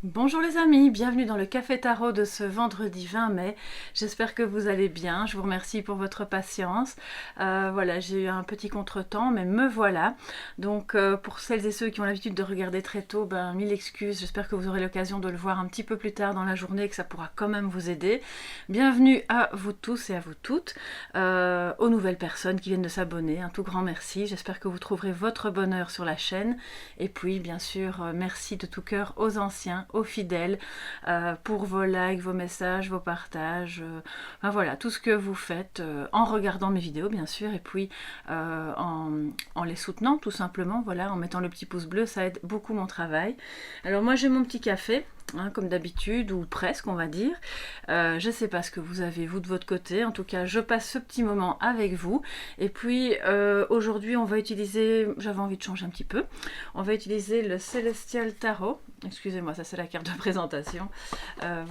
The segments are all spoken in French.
Bonjour les amis, bienvenue dans le Café Tarot de ce vendredi 20 mai. J'espère que vous allez bien, je vous remercie pour votre patience. Voilà, j'ai eu un petit contretemps, mais me voilà. Donc pour celles et ceux qui ont l'habitude de regarder très tôt, mille excuses. J'espère que vous aurez l'occasion de le voir un petit peu plus tard dans la journée et que ça pourra quand même vous aider. Bienvenue à vous tous et à vous toutes, aux nouvelles personnes qui viennent de s'abonner. Un tout grand merci, j'espère que vous trouverez votre bonheur sur la chaîne. Et puis bien sûr, merci de tout cœur aux anciens, aux fidèles, pour vos likes, vos messages, vos partages, enfin voilà, tout ce que vous faites en regardant mes vidéos bien sûr, et puis en les soutenant tout simplement, voilà, en mettant le petit pouce bleu, ça aide beaucoup mon travail. Alors moi j'ai mon petit café, comme d'habitude, ou presque on va dire. Je ne sais pas ce que vous avez vous de votre côté, en tout cas je passe ce petit moment avec vous. Et puis aujourd'hui on va utiliser, j'avais envie de changer un petit peu, on va utiliser le Celestial Tarot. Excusez-moi, ça c'est la carte de présentation.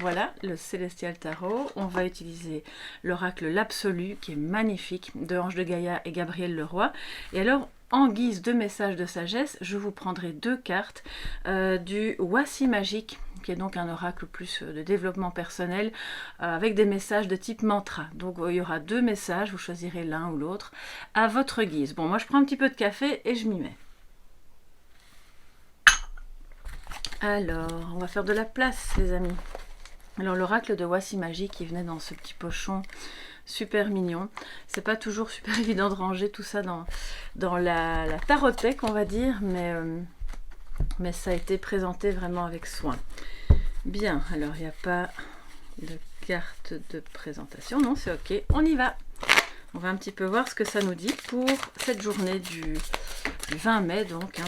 Voilà, le Celestial Tarot. On va utiliser l'oracle L'Absolu, qui est magnifique, de Ange de Gaïa et Gabriel Leroy. Et alors, en guise de message de sagesse, je vous prendrai deux cartes du Wassi Magique, qui est donc un oracle plus de développement personnel, avec des messages de type mantra. Donc il y aura deux messages, vous choisirez l'un ou l'autre, à votre guise. Bon, moi je prends un petit peu de café et je m'y mets. Alors, on va faire de la place, les amis. Alors, l'oracle de Wassi Magique, qui venait dans ce petit pochon super mignon. C'est pas toujours super évident de ranger tout ça dans la tarothèque, on va dire, mais ça a été présenté vraiment avec soin. Bien, alors il n'y a pas de carte de présentation, non, c'est ok, on y va. On va un petit peu voir ce que ça nous dit pour cette journée du 20 mai, donc.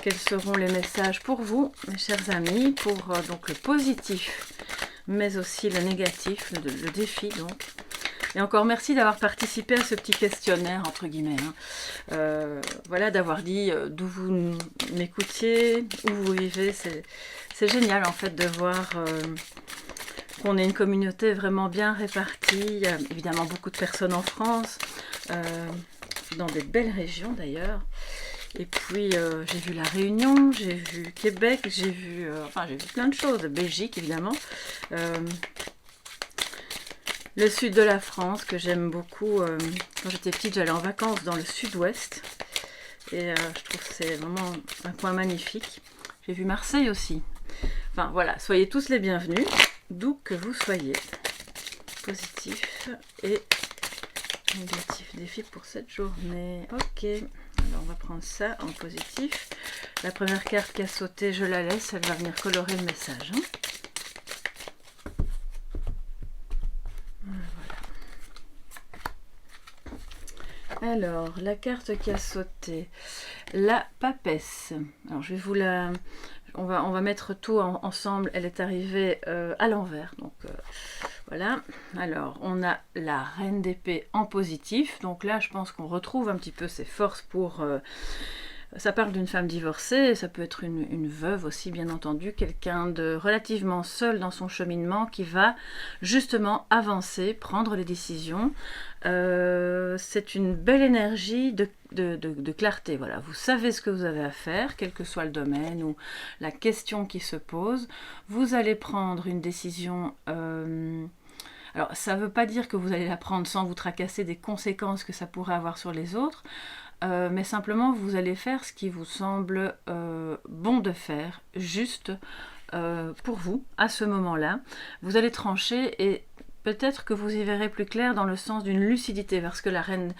Quels seront les messages pour vous, mes chers amis, pour donc le positif, mais aussi le négatif, le défi donc. Et encore merci d'avoir participé à ce petit questionnaire, entre guillemets. Voilà, d'avoir dit d'où vous m'écoutiez, où vous vivez. C'est génial en fait de voir qu'on ait une communauté vraiment bien répartie. Il y a évidemment beaucoup de personnes en France, dans des belles régions d'ailleurs. Et puis j'ai vu La Réunion, j'ai vu Québec, j'ai vu plein de choses, Belgique évidemment. Le sud de la France que j'aime beaucoup. Quand j'étais petite, j'allais en vacances dans le sud-ouest. Et je trouve que c'est vraiment un coin magnifique. J'ai vu Marseille aussi. Enfin voilà, soyez tous les bienvenus, d'où que vous soyez. Positif et négatif défi pour cette journée. Ok. Alors on va prendre ça en positif. La première carte qui a sauté, je la laisse, elle va venir colorer le message. Voilà. Alors, la carte qui a sauté, la papesse. Alors je vais vous la... On va mettre tout ensemble, elle est arrivée à l'envers. Donc voilà. Alors on a la reine d'épée en positif. Donc là je pense qu'on retrouve un petit peu ses forces pour... ça parle d'une femme divorcée, ça peut être une veuve aussi bien entendu, quelqu'un de relativement seul dans son cheminement qui va justement avancer, prendre les décisions. C'est une belle énergie de clarté, voilà. Vous savez ce que vous avez à faire, quel que soit le domaine ou la question qui se pose. Vous allez prendre une décision... alors ça ne veut pas dire que vous allez la prendre sans vous tracasser des conséquences que ça pourrait avoir sur les autres. Mais simplement vous allez faire ce qui vous semble bon de faire, juste pour vous, à ce moment-là. Vous allez trancher et peut-être que vous y verrez plus clair dans le sens d'une lucidité, parce que la reine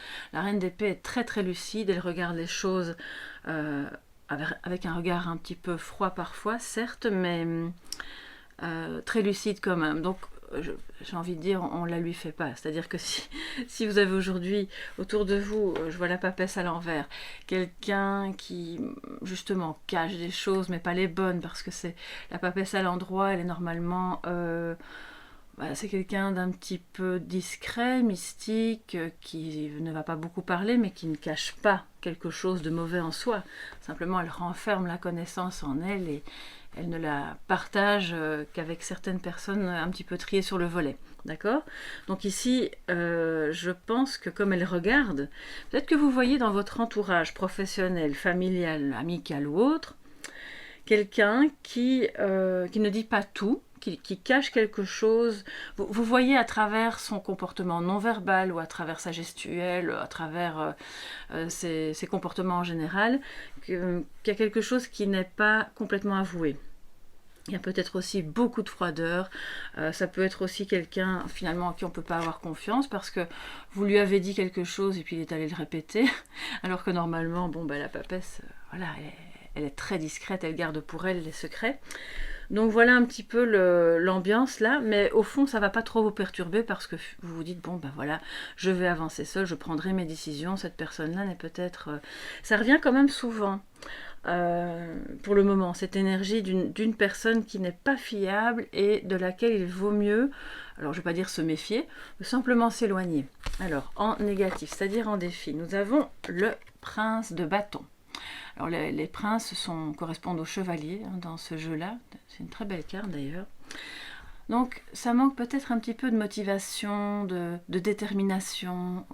d'épée est très très lucide, elle regarde les choses avec un regard un petit peu froid parfois, certes, mais très lucide quand même. Donc j'ai envie de dire, on ne la lui fait pas. C'est-à-dire que si vous avez aujourd'hui autour de vous, je vois la papesse à l'envers, quelqu'un qui justement cache des choses mais pas les bonnes, parce que c'est la papesse à l'endroit, elle est normalement... c'est quelqu'un d'un petit peu discret, mystique, qui ne va pas beaucoup parler, mais qui ne cache pas quelque chose de mauvais en soi. Simplement, elle renferme la connaissance en elle et elle ne la partage qu'avec certaines personnes un petit peu triées sur le volet. D'accord? Donc ici, je pense que comme elle regarde, peut-être que vous voyez dans votre entourage professionnel, familial, amical ou autre, quelqu'un qui ne dit pas tout, qui cache quelque chose. Vous voyez à travers son comportement non verbal ou à travers sa gestuelle, à travers ses comportements en général, qu'il y a quelque chose qui n'est pas complètement avoué. Il y a peut-être aussi beaucoup de froideur. Ça peut être aussi quelqu'un finalement en qui on ne peut pas avoir confiance parce que vous lui avez dit quelque chose et puis il est allé le répéter. Alors que normalement, bon, la papesse, voilà, elle est très discrète, elle garde pour elle les secrets. Donc voilà un petit peu l'ambiance là, mais au fond ça va pas trop vous perturber parce que vous vous dites bon voilà, je vais avancer seul, je prendrai mes décisions, cette personne là n'est peut-être... Ça revient quand même souvent pour le moment, cette énergie d'une personne qui n'est pas fiable et de laquelle il vaut mieux, alors je ne vais pas dire se méfier, mais simplement s'éloigner. Alors en négatif, c'est-à-dire en défi, nous avons le prince de bâton. Alors les princes correspondent aux chevaliers dans ce jeu-là. C'est une très belle carte d'ailleurs. Donc ça manque peut-être un petit peu de motivation, de détermination.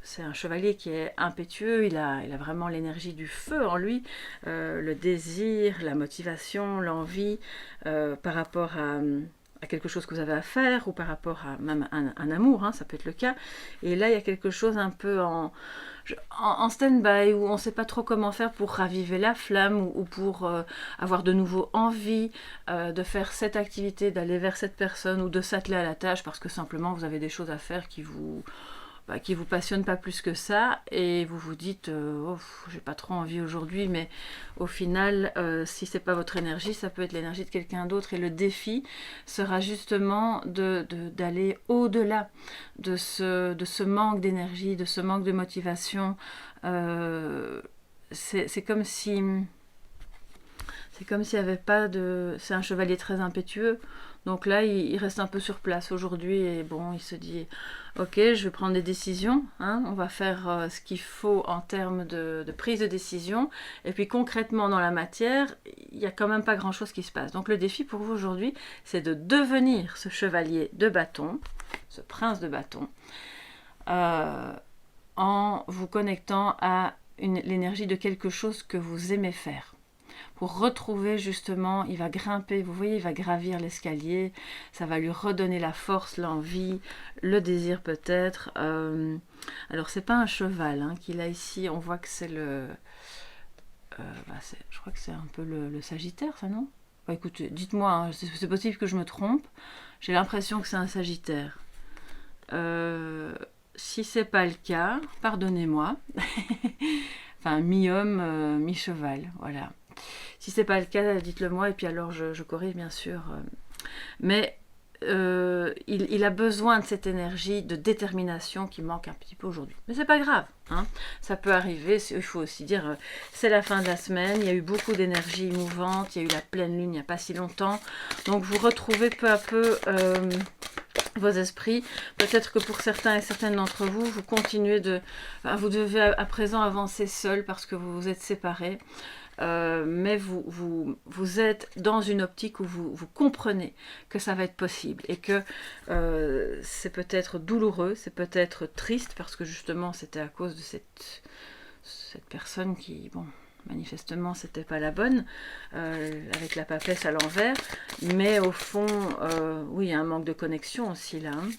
C'est un chevalier qui est impétueux, il a vraiment l'énergie du feu en lui, le désir, la motivation, l'envie par rapport à quelque chose que vous avez à faire ou par rapport à même un amour, hein, ça peut être le cas. Et là, il y a quelque chose un peu en stand-by où on ne sait pas trop comment faire pour raviver la flamme ou pour avoir de nouveau envie de faire cette activité, d'aller vers cette personne ou de s'atteler à la tâche parce que simplement vous avez des choses à faire qui vous passionnent pas plus que ça et vous vous dites j'ai pas trop envie aujourd'hui, mais au final si c'est pas votre énergie, ça peut être l'énergie de quelqu'un d'autre et le défi sera justement d'aller au-delà de ce manque d'énergie, de ce manque de motivation. C'est comme si il n'y avait pas de... C'est un chevalier très impétueux. Donc là, il reste un peu sur place aujourd'hui et bon, il se dit ok, je vais prendre des décisions, hein, on va faire ce qu'il faut en termes de prise de décision. Et puis concrètement dans la matière, il n'y a quand même pas grand-chose qui se passe. Donc le défi pour vous aujourd'hui, c'est de devenir ce chevalier de bâton, ce prince de bâton, en vous connectant à l'énergie de quelque chose que vous aimez faire. Pour retrouver justement, il va grimper, vous voyez, il va gravir l'escalier, ça va lui redonner la force, l'envie, le désir peut-être. Alors c'est pas un cheval hein, qu'il a ici, on voit que c'est le... je crois que c'est un peu le Sagittaire, ça non? Écoutez, dites-moi, hein, c'est possible que je me trompe, j'ai l'impression que c'est un Sagittaire. Si c'est pas le cas, pardonnez-moi. Enfin, mi-homme, mi-cheval, voilà. Si c'est pas le cas, dites-le moi et puis alors je corrige bien sûr. Mais il a besoin de cette énergie de détermination qui manque un petit peu aujourd'hui. Mais c'est pas grave, hein. Ça peut arriver. Il faut aussi dire c'est la fin de la semaine. Il y a eu beaucoup d'énergie mouvante. Il y a eu la pleine lune il n'y a pas si longtemps. Donc vous retrouvez peu à peu vos esprits. Peut-être que pour certains et certaines d'entre vous, vous continuez vous devez à présent avancer seul parce que vous vous êtes séparés. Mais vous êtes dans une optique où vous comprenez que ça va être possible et que c'est peut-être douloureux, c'est peut-être triste parce que justement c'était à cause de cette personne qui, bon, manifestement c'était pas la bonne, avec la papesse à l'envers, mais au fond, oui, il y a un manque de connexion aussi là, hein.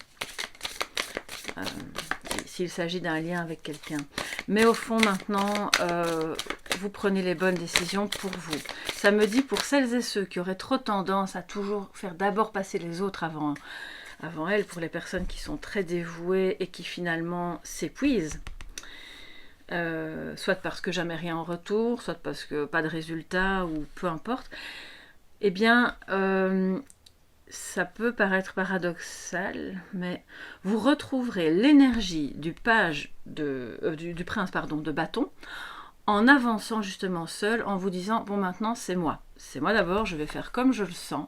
S'il s'agit d'un lien avec quelqu'un. Mais au fond maintenant, vous prenez les bonnes décisions pour vous. Ça me dit pour celles et ceux qui auraient trop tendance à toujours faire d'abord passer les autres avant elles, pour les personnes qui sont très dévouées et qui finalement s'épuisent, soit parce que jamais rien en retour, soit parce que pas de résultat ou peu importe, eh bien ça peut paraître paradoxal, mais vous retrouverez l'énergie du prince de bâton en avançant justement seul, en vous disant bon maintenant c'est moi d'abord, je vais faire comme je le sens,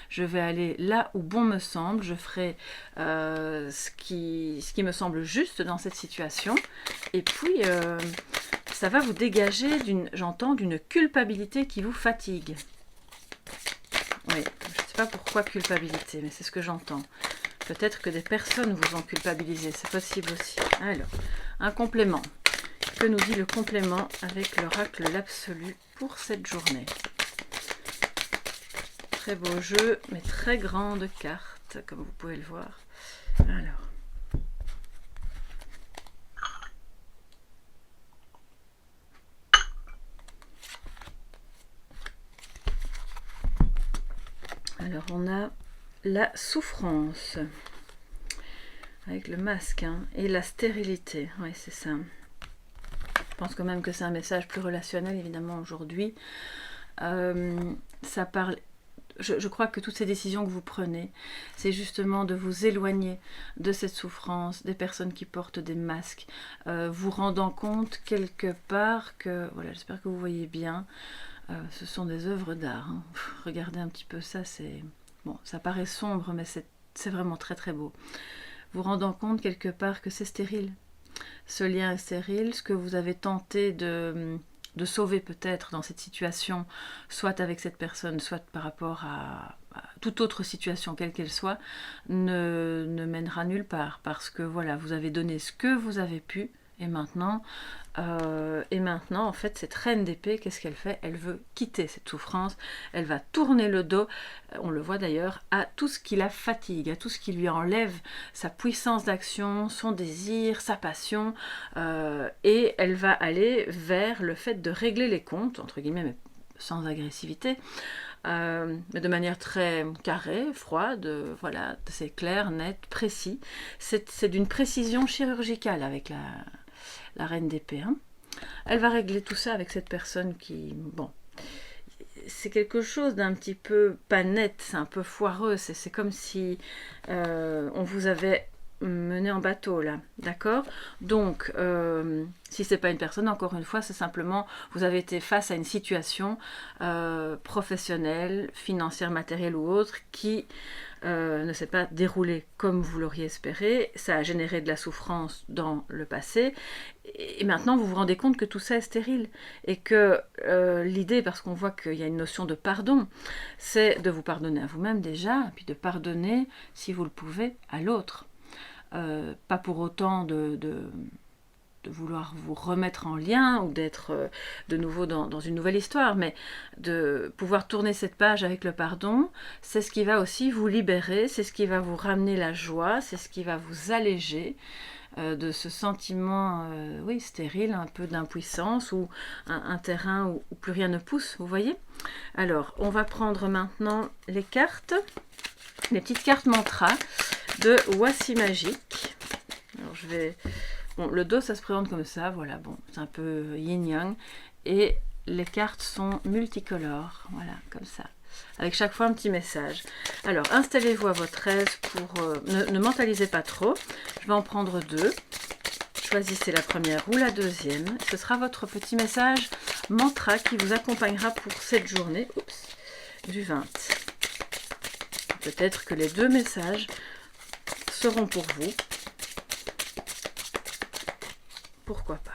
je vais aller là où bon me semble, je ferai ce qui me semble juste dans cette situation, et puis ça va vous dégager d'une culpabilité qui vous fatigue. Oui, je ne sais pas pourquoi culpabilité, mais c'est ce que j'entends. Peut-être que des personnes vous ont culpabilisé, c'est possible aussi. Alors, un complément. que nous dit le complément avec l'oracle l'absolu pour cette journée. Très beau jeu, mais très grande carte, comme vous pouvez le voir. Alors on a la souffrance avec le masque et la stérilité. Oui, c'est ça. Je pense quand même que c'est un message plus relationnel, évidemment, aujourd'hui. Ça parle... Je crois que toutes ces décisions que vous prenez, c'est justement de vous éloigner de cette souffrance, des personnes qui portent des masques, vous rendant compte quelque part que... Voilà, j'espère que vous voyez bien. Ce sont des œuvres d'art. Regardez un petit peu ça, c'est... Bon, ça paraît sombre, mais c'est vraiment très très beau. Vous rendant compte quelque part que c'est stérile. Ce lien est stérile, ce que vous avez tenté de sauver peut-être dans cette situation, soit avec cette personne, soit par rapport à toute autre situation, quelle qu'elle soit, ne mènera nulle part. Parce que voilà, vous avez donné ce que vous avez pu, et maintenant, en fait, cette reine d'épée, qu'est-ce qu'elle fait? Elle veut quitter cette souffrance, elle va tourner le dos, on le voit d'ailleurs, à tout ce qui la fatigue, à tout ce qui lui enlève sa puissance d'action, son désir, sa passion, et elle va aller vers le fait de régler les comptes, entre guillemets, mais sans agressivité, mais de manière très carrée, froide, voilà, c'est clair, net, précis. C'est d'une précision chirurgicale avec la reine d'épée. Elle va régler tout ça avec cette personne qui, bon, c'est quelque chose d'un petit peu pas net, c'est un peu foireux, c'est comme si on vous avait mené en bateau là, d'accord? Donc, si c'est pas une personne, encore une fois, c'est simplement, vous avez été face à une situation professionnelle, financière, matérielle ou autre, qui ne s'est pas déroulée comme vous l'auriez espéré, ça a généré de la souffrance dans le passé, et maintenant vous vous rendez compte que tout ça est stérile, et que l'idée, parce qu'on voit qu'il y a une notion de pardon, c'est de vous pardonner à vous-même déjà, et puis de pardonner, si vous le pouvez, à l'autre. Pas pour autant de vouloir vous remettre en lien ou d'être de nouveau dans une nouvelle histoire, mais de pouvoir tourner cette page avec le pardon, c'est ce qui va aussi vous libérer, c'est ce qui va vous ramener la joie, c'est ce qui va vous alléger de ce sentiment oui, stérile, un peu d'impuissance, ou un terrain où plus rien ne pousse, vous voyez? Alors, on va prendre maintenant les cartes, les petites cartes mantra de Voici Magique. Alors, je vais... Bon, le dos, ça se présente comme ça, voilà, bon, c'est un peu yin-yang, et les cartes sont multicolores, voilà, comme ça, avec chaque fois un petit message. Alors, installez-vous à votre aise pour... ne mentalisez pas trop, je vais en prendre deux, choisissez la première ou la deuxième, ce sera votre petit message mantra qui vous accompagnera pour cette journée, du 20. Peut-être que les deux messages seront pour vous. Pourquoi pas?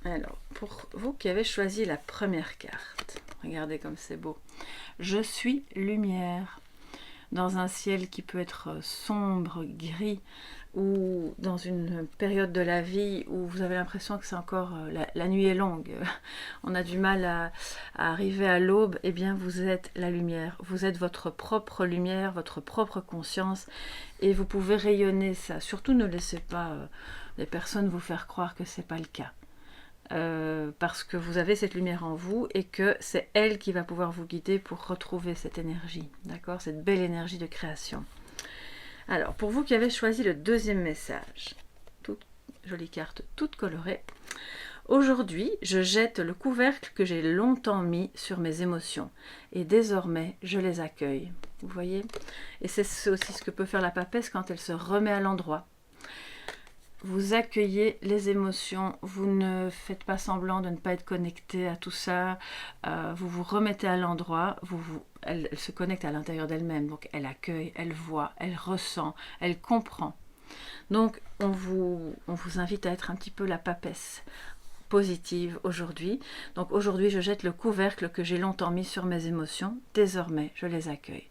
Alors, pour vous qui avez choisi la première carte, regardez comme c'est beau. Je suis lumière. Dans un ciel qui peut être sombre, gris, ou dans une période de la vie où vous avez l'impression que c'est encore la nuit est longue, on a du mal à arriver à l'aube, eh bien vous êtes la lumière, vous êtes votre propre lumière, votre propre conscience, et vous pouvez rayonner ça. Surtout ne laissez pas les personnes vous faire croire que c'est pas le cas. Parce que vous avez cette lumière en vous et que c'est elle qui va pouvoir vous guider pour retrouver cette énergie, d'accord, cette belle énergie de création. Alors, pour vous qui avez choisi le deuxième message, toute jolie carte, toute colorée, aujourd'hui, je jette le couvercle que j'ai longtemps mis sur mes émotions et désormais, je les accueille. Vous voyez? Et c'est aussi ce que peut faire la papesse quand elle se remet à l'endroit. Vous accueillez les émotions, vous ne faites pas semblant de ne pas être connecté à tout ça, vous vous remettez à l'endroit, elle se connecte à l'intérieur d'elle-même, donc elle accueille, elle voit, elle ressent, elle comprend. Donc on vous invite à être un petit peu la papesse, positive aujourd'hui. Donc aujourd'hui, je jette le couvercle que j'ai longtemps mis sur mes émotions. Désormais, je les accueille.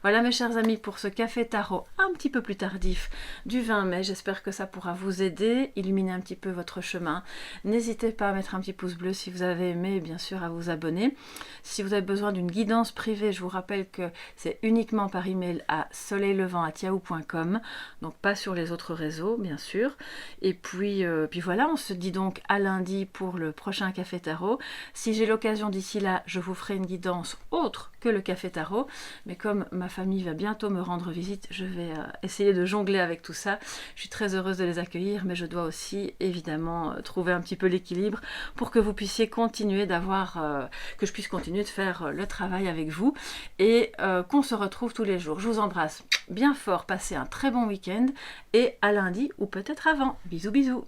Voilà mes chers amis pour ce café tarot un petit peu plus tardif du 20 mai. J'espère que ça pourra vous aider, illuminer un petit peu votre chemin. N'hésitez pas à mettre un petit pouce bleu si vous avez aimé et bien sûr à vous abonner. Si vous avez besoin d'une guidance privée, je vous rappelle que c'est uniquement par email à soleillevent@yahoo.com, donc pas sur les autres réseaux bien sûr. Et puis voilà, on se dit donc à lundi pour le prochain café tarot. Si j'ai l'occasion d'ici là, je vous ferai une guidance autre que le café tarot, mais comme ma famille va bientôt me rendre visite, je vais essayer de jongler avec tout ça. Je suis très heureuse de les accueillir, mais je dois aussi évidemment trouver un petit peu l'équilibre pour que vous puissiez continuer que je puisse continuer de faire le travail avec vous et qu'on se retrouve tous les jours. Je vous embrasse bien fort, passez un très bon week-end et à lundi ou peut-être avant. Bisous bisous.